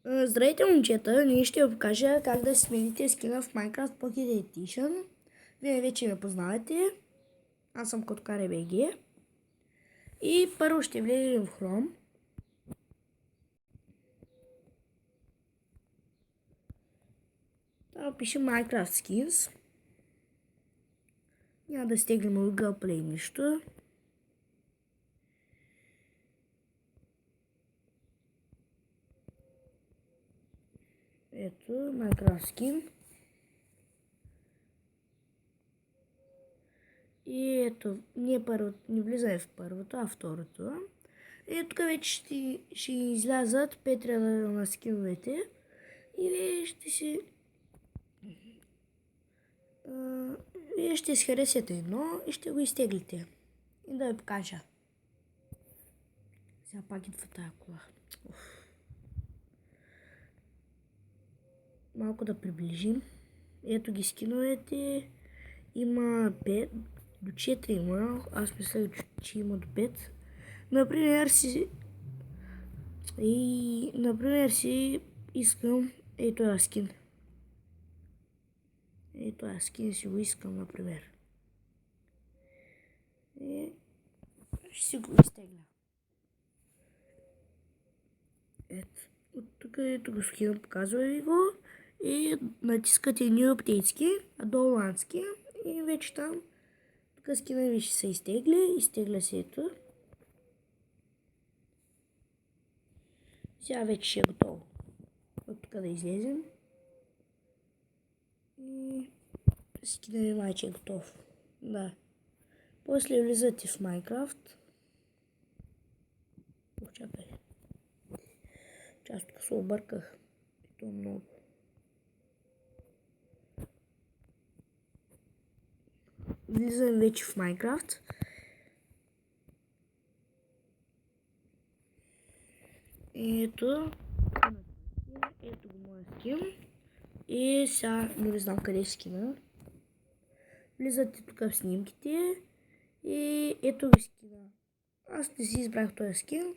Здравейте, момчета! Ние ще ви покажа как да си смените скина в Minecraft Pocket Edition. Вие вече ме познавате. Аз съм KotKare.bg. И първо ще влезем в Chrome. Там пише Minecraft Skins. Няма да стеглим от Google Play нищо. Ето, Minecraft Skin. И ето, не влизаме в първото, а второто. И тук вече ще излязат 5 реда на скиновете. И вие ще си харесате едно и ще го изтеглите. И да ви покажа. Сега пак идва тази кола. Малко да приближим. Ето ги скиновете. Има 5 до 4 има. Аз мисля, че има до 5. Например си искам този скин. Този скин си го искам, например. И ще си го изтегля. Ето. От тук ето го скина, показва ви го. И натискате New Update Skin, долу Skin. И вече там тук скина ви ще се изтегли. Изтегля се ето. Сега вече ще е готово. От тук да излезем. И скина ви майче е готов. Да. После влизате в Minecraft. Чакай. Аз тук се обърках. То много. Влизам вече в Minecraft. Ето го моя скин. И сега не знам къде е скина. Влизате тук в снимките. И ето ви скина. Аз не си избрах този скин.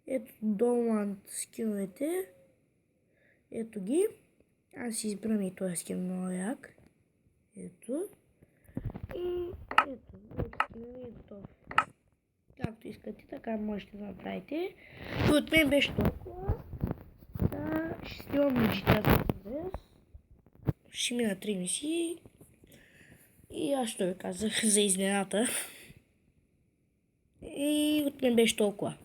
Ето долу скиновете. Ето ги. Аз си избрам и този скин много як. Ето. И ето. Скинът е готов. Както искате, така можете да направите. И от мен беше толкова. Ще снимам GTA днес. Ще мина 3 мисии. И аз ще ви казах за изнената. И от мен беше толкова.